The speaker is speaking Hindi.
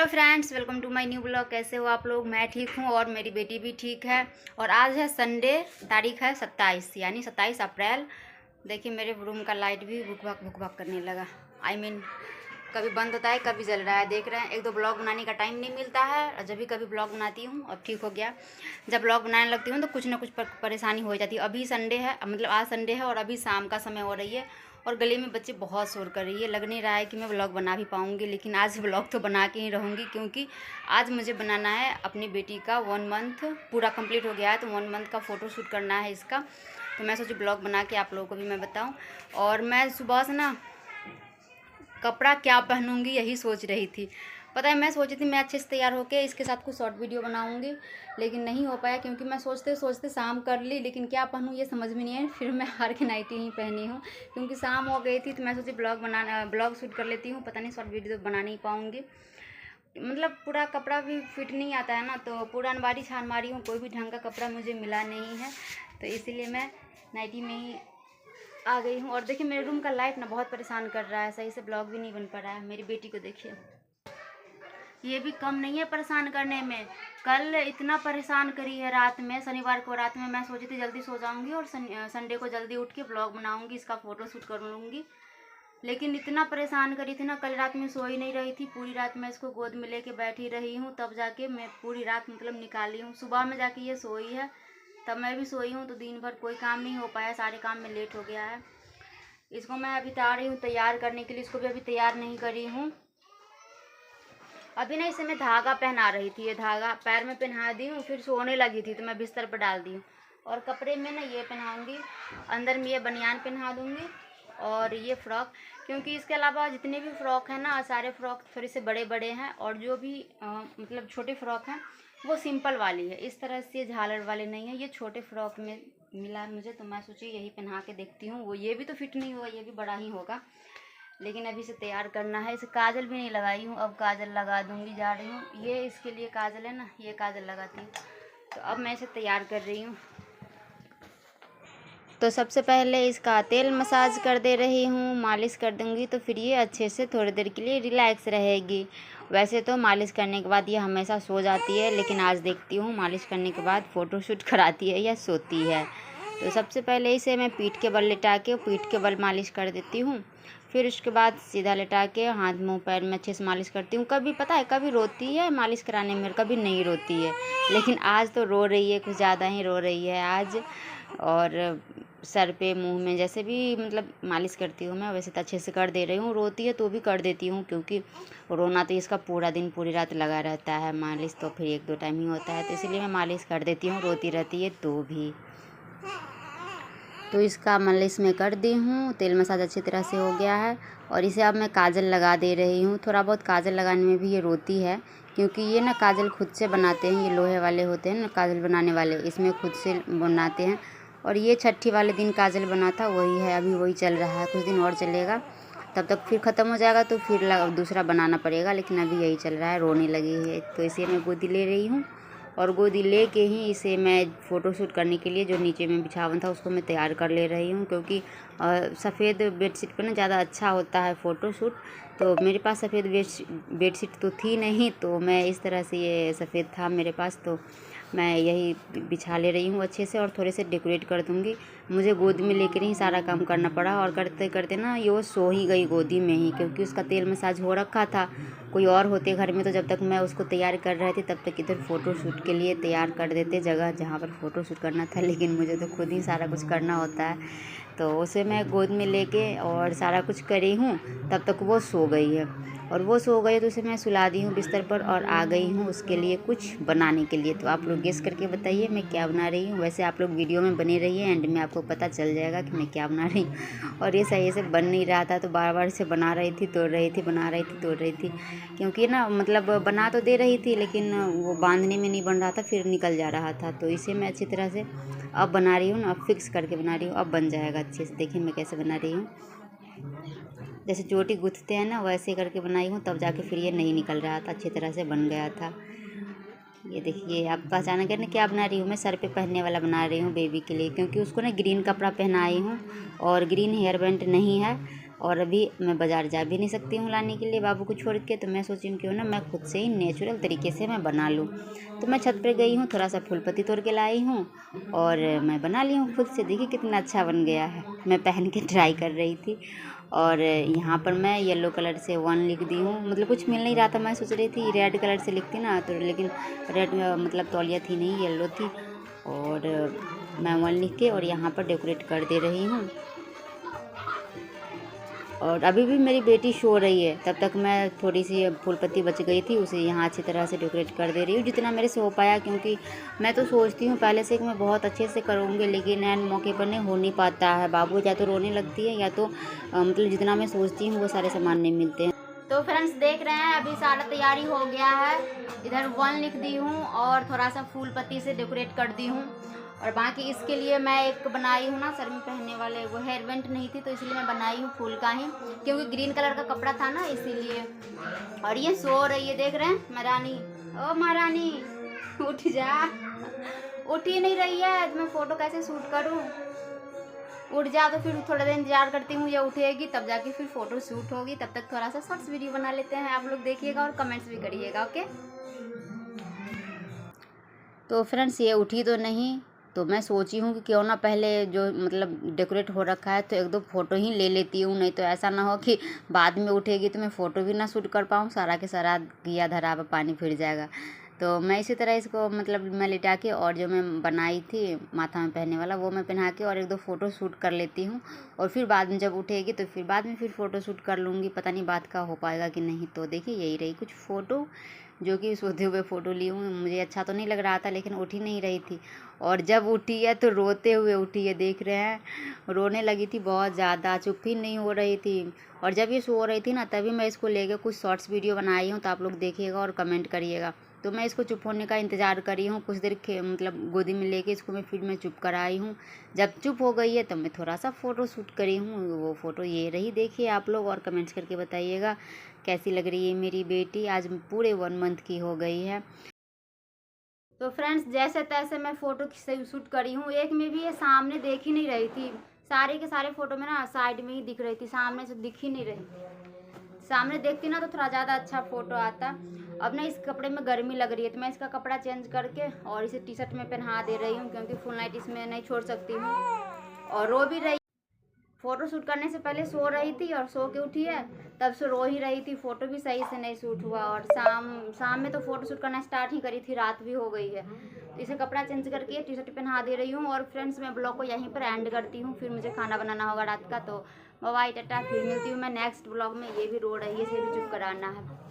Hello friends, welcome to my new blog. कैसे हो आप लोग? मैं ठीक हूँ और मेरी बेटी भी ठीक है। और आज है संडे, तारीख है 27 यानी 27 अप्रैल। देखिए मेरे रूम का लाइट भी भुक भक करने लगा। कभी बंद होता है कभी जल रहा है। देख रहे हैं, एक दो ब्लॉग बनाने का टाइम नहीं मिलता है और जब भी कभी ब्लॉग बनाती हूँ, अब ठीक हो गया। जब ब्लॉग बनाने लगती हूँ तो कुछ ना कुछ परेशानी हो जाती है। अभी संडे है, मतलब आज संडे है और अभी शाम का समय हो रही है और गली में बच्चे बहुत शोर कर रही है। लग नहीं रहा है कि मैं व्लॉग बना भी पाऊँगी, लेकिन आज व्लॉग तो बना के ही रहूँगी क्योंकि आज मुझे बनाना है अपनी बेटी का 1 मंथ पूरा कंप्लीट हो गया है, तो 1 मंथ का फ़ोटो शूट करना है इसका। तो मैं सोची ब्लॉग बना के आप लोगों को भी मैं बताऊँ। और मैं सुबह से ना कपड़ा क्या पहनूंगी यही सोच रही थी। पता है, मैं सोची थी मैं अच्छे से तैयार होके इसके साथ कुछ शॉर्ट वीडियो बनाऊंगी, लेकिन नहीं हो पाया क्योंकि मैं सोचते सोचते शाम कर ली, लेकिन क्या पहनूं ये समझ में नहीं है। फिर मैं हार के नाइटी ही पहनी हूँ क्योंकि शाम हो गई थी। तो मैं सोची ब्लॉग शूट कर लेती हूँ। पता नहीं शॉर्ट वीडियो तो बना नहीं पाऊँगी, मतलब पूरा कपड़ा भी फिट नहीं आता है ना, तो पूरा अनबारी छान मारी हूँ, कोई भी ढंग का कपड़ा मुझे मिला नहीं है, तो इसीलिए मैं नाइटी में ही आ गई हूँ। और देखिए मेरे रूम का लाइट ना बहुत परेशान कर रहा है, सही से ब्लॉग भी नहीं बन पा रहा है। मेरी बेटी को देखिए, ये भी कम नहीं है परेशान करने में। कल इतना परेशान करी है रात में, शनिवार को रात में मैं सोची थी जल्दी सो जाऊंगी और संडे को जल्दी उठ के ब्लॉग बनाऊंगी, इसका फ़ोटो शूट कर लूँगी, लेकिन इतना परेशान करी थी ना, कल रात में सो ही नहीं रही थी। पूरी रात मैं इसको गोद में लेके बैठी रही हूँ, तब जाके मैं पूरी रात मतलब निकाली हूँ। सुबह में जाके ये सोई है, तब मैं भी सोई हूँ, तो दिन भर कोई काम नहीं हो पाया, सारे काम में लेट हो गया है। इसको मैं अभी तैयार रही हूँ तैयार करने के लिए, इसको भी अभी तैयार नहीं करी हूँ। अभी ना इसे मैं धागा पहना रही थी, ये धागा पैर में पहना दी हूँ, फिर सोने लगी थी तो मैं बिस्तर पर डाल दी हूँ। और कपड़े में ना ये पहनाऊँगी, अंदर में ये बनियान पहना दूँगी और ये फ्रॉक, क्योंकि इसके अलावा जितने भी फ्रॉक हैं ना, सारे फ्रॉक थोड़े से बड़े बड़े हैं और जो भी मतलब छोटे फ्रॉक हैं वो सिंपल वाली है, इस तरह से झालर वाले नहीं है। ये छोटे फ्रॉक में मिला मुझे, तो मैं सोची यही पहना के देखती हूँ। वो ये भी तो फिट नहीं हुआ, ये भी बड़ा ही होगा, लेकिन अभी से तैयार करना है। इसे काजल भी नहीं लगाई हूँ, अब काजल लगा दूँगी, जा रही हूँ। ये इसके लिए काजल है ना, ये काजल लगाती हूँ। तो अब मैं इसे तैयार कर रही हूँ। तो सबसे पहले इसका तेल मसाज कर दे रही हूँ, मालिश कर दूँगी तो फिर ये अच्छे से थोड़ी देर के लिए रिलैक्स रहेगी। वैसे तो मालिश करने के बाद ये हमेशा सो जाती है, लेकिन आज देखती हूँ मालिश करने के बाद फ़ोटो शूट कराती है या सोती है। तो सबसे पहले इसे मैं पीठ के बल लिटा के पीठ के बल मालिश कर देती हूँ, फिर उसके बाद सीधा लिटा के हाथ मुंह पैर में अच्छे से मालिश करती हूँ। कभी पता है, कभी रोती है मालिश कराने में, कभी नहीं रोती है, लेकिन आज तो रो रही है, कुछ ज़्यादा ही रो रही है आज। और सर पे मुंह में जैसे भी मतलब मालिश करती हूँ मैं, वैसे तो अच्छे से कर दे रही हूँ। रोती है तो भी कर देती हूँ, क्योंकि रोना तो इसका पूरा दिन पूरी रात लगा रहता है, मालिश तो फिर 1-2 टाइम ही होता है, तो इसलिए मैं मालिश कर देती हूँ रोती रहती है तो भी। तो इसका मालिश मैं कर दी हूँ, तेल मसाज अच्छी तरह से हो गया है। और इसे अब मैं काजल लगा दे रही हूँ। थोड़ा बहुत काजल लगाने में भी ये रोती है, क्योंकि ये ना काजल खुद से बनाते हैं, ये लोहे वाले होते हैं ना काजल बनाने वाले, इसमें खुद से बनाते हैं। और ये छठी वाले दिन काजल बना था, वही है, अभी वही चल रहा है, कुछ दिन और चलेगा, तब तक फिर ख़त्म हो जाएगा तो फिर दूसरा बनाना पड़ेगा, लेकिन अभी यही चल रहा है, रोने लगी है। तो इसे मैं गोदी ले रही हूँ और गोदी ले के ही इसे मैं फ़ोटो शूट करने के लिए जो नीचे में बिछावन था उसको मैं तैयार कर ले रही हूँ, क्योंकि सफ़ेद बेडशीट पर ना ज़्यादा अच्छा होता है फ़ोटो शूट। तो मेरे पास सफ़ेद बेडशीट तो थी नहीं, तो मैं इस तरह से, ये सफ़ेद था मेरे पास, तो मैं यही बिछा ले रही हूँ अच्छे से और थोड़े से डेकोरेट कर दूँगी। मुझे गोदी में लेकर ही सारा काम करना पड़ा और करते करते ना ये वो सो ही गई गोदी में ही, क्योंकि उसका तेल मसाज हो रखा था। कोई और होते घर में तो जब तक मैं उसको तैयार कर रही थी तब तक इधर फ़ोटो शूट के लिए तैयार कर देते जगह जहाँ पर फ़ोटो शूट करना था, लेकिन मुझे तो खुद ही सारा कुछ करना होता है। तो उसे मैं गोद में लेके और सारा कुछ करी हूँ, तब तक वो सो गई है। और वो सो गई तो उसे मैं सुला दी हूँ बिस्तर पर और आ गई हूँ उसके लिए कुछ बनाने के लिए। तो आप लोग गेस करके बताइए मैं क्या बना रही हूँ। वैसे आप लोग वीडियो में बने रहिए, एंड में आपको पता चल जाएगा कि मैं क्या बना रही हूँ। और ये सही से बन नहीं रहा था, तो बार बार से बना रही थी, तोड़ रही थी, बना रही थी, तोड़ रही थी, क्योंकि ना मतलब बना तो दे रही थी, लेकिन वो बांधने में नहीं बन रहा था, फिर निकल जा रहा था। तो इसे मैं अच्छी तरह से अब बना रही हूँ ना, अब फिक्स करके बना रही हूँ, अब बन जाएगा अच्छे से। देखिए मैं कैसे बना रही हूँ, जैसे चोटी गूँथते हैं ना वैसे करके बनाई हूँ, तब जाके फिर ये नहीं निकल रहा था, अच्छी तरह से बन गया था। ये देखिए आप पहचाना ना क्या बना रही हूँ मैं, सर पे पहनने वाला बना रही हूँ बेबी के लिए, क्योंकि उसको ना ग्रीन कपड़ा पहनाई हूँ और ग्रीन हेयर बैंड नहीं है, और अभी मैं बाज़ार जा भी नहीं सकती हूँ लाने के लिए बाबू को छोड़ के, तो मैं सोची हूँ क्यों ना मैं खुद से ही नेचुरल तरीके से मैं बना लूँ। तो मैं छत पर गई हूँ, थोड़ा सा फूल पत्ती तोड़ के लाई हूँ और मैं बना ली हूँ खुद से। देखिए कितना अच्छा बन गया है। मैं पहन के ट्राई कर रही थी और यहाँ पर मैं येलो कलर से 1 लिख दी हूँ। मतलब कुछ मिल नहीं रहा था, मैं सोच रही थी रेड कलर से लिखती ना, तो लेकिन रेड मतलब तौलिया थी नहीं, येलो थी। और मैं 1 लिख के और यहाँ पर डेकोरेट कर दे रही हूँ। और अभी भी मेरी बेटी सो रही है, तब तक मैं थोड़ी सी फूल पत्ती बच गई थी उसे यहाँ अच्छी तरह से डेकोरेट कर दे रही हूँ जितना मेरे से हो पाया। क्योंकि मैं तो सोचती हूँ पहले से कि मैं बहुत अच्छे से करूँगी, लेकिन ऐन मौके पर नहीं हो नहीं पाता है। बाबू या तो रोने लगती है या तो मतलब जितना मैं सोचती हूँ वो सारे सामान नहीं मिलते हैं। तो फ्रेंड्स देख रहे हैं अभी सारा तैयारी हो गया है। इधर 1 लिख दी हूँ और थोड़ा सा फूल पत्ती से डेकोरेट कर दी हूँ। और बाकी इसके लिए मैं एक बनाई हूँ ना सर में पहनने वाले, वो हेयर बेंट नहीं थी तो इसलिए मैं बनाई हूँ फूल का ही, क्योंकि ग्रीन कलर का कपड़ा था ना इसीलिए। और ये सो रही है, देख रहे हैं महारानी। ओ महारानी उठ जा, उठ ही नहीं रही है तो मैं फ़ोटो कैसे शूट करूँ। उठ जा तो फिर थोड़ा देर इंतजार करती हूँ, ये उठेगी तब जाके फिर फ़ोटो शूट होगी। तब तक थोड़ा सा शॉर्ट्स वीडियो बना लेते हैं, आप लोग देखिएगा और कमेंट्स भी करिएगा। ओके तो फ्रेंड्स ये उठी तो नहीं, तो मैं सोची हूँ कि क्यों ना पहले जो मतलब डेकोरेट हो रखा है तो 1-2 फ़ोटो ही ले लेती हूँ, नहीं तो ऐसा ना हो कि बाद में उठेगी तो मैं फ़ोटो भी ना शूट कर पाऊँ, सारा के सारा किया धरा पर पानी फिर जाएगा। तो मैं इसी तरह इसको मतलब मैं लिटा के और जो मैं बनाई थी माथा में पहनने वाला वो मैं पहना के और 1-2 फ़ोटो शूट कर लेती हूँ। और फिर बाद में जब उठेगी तो फिर बाद में फिर फ़ोटो शूट कर लूँगी, पता नहीं बात का हो पाएगा कि नहीं। तो देखिए यही रही कुछ फ़ोटो जो कि सोते हुए फ़ोटो ली हूँ। मुझे अच्छा तो नहीं लग रहा था लेकिन उठ ही नहीं रही थी, और जब उठी है तो रोते हुए उठी है, देख रहे हैं रोने लगी थी बहुत ज़्यादा, चुप ही नहीं हो रही थी। और जब ये सो रही थी ना तभी मैं इसको लेके कुछ शॉर्ट्स वीडियो बनाई हूँ, तो आप लोग देखिएगा और कमेंट करिएगा। तो मैं इसको चुप होने का इंतज़ार करी हूँ, कुछ देर मतलब गोदी में लेके इसको मैं चुप कराई हूँ। जब चुप हो गई है तब मैं थोड़ा सा फ़ोटो शूट करी हूँ, वो फ़ोटो ये रही, देखिए आप लोग और कमेंट्स करके बताइएगा कैसी लग रही है मेरी बेटी। आज पूरे 1 मंथ की हो गई है। तो फ्रेंड्स जैसे तैसे मैं फ़ोटो शूट करी हूँ। एक में भी ये सामने देख ही नहीं रही थी, सारे के सारे फ़ोटो में ना साइड में ही दिख रही थी, सामने से दिख ही नहीं रही थी। सामने देखती ना तो थोड़ा ज़्यादा अच्छा फ़ोटो आता। अब ना इस कपड़े में गर्मी लग रही है तो मैं इसका कपड़ा चेंज करके और इसे टी-शर्ट में पहना दे रही हूँ, क्योंकि फुल नाइट इसमें नहीं छोड़ सकती हूँ। और रो भी रही, फ़ोटो शूट करने से पहले सो रही थी और सो के उठी है तब से रो ही रही थी, फ़ोटो भी सही से नहीं शूट हुआ। और शाम में तो फ़ोटो शूट करना स्टार्ट ही करी थी, रात भी हो गई है। तो इसे कपड़ा चेंज करके टी-शर्ट पहना दे रही हूँ। और फ्रेंड्स मैं ब्लॉग को यहीं पर एंड करती हूँ, फिर मुझे खाना बनाना होगा रात का। तो बाय बाय टाटा, फिर मिलती हूँ मैं नेक्स्ट ब्लॉग में। ये भी रो रही है, इसे भी चुप कराना है।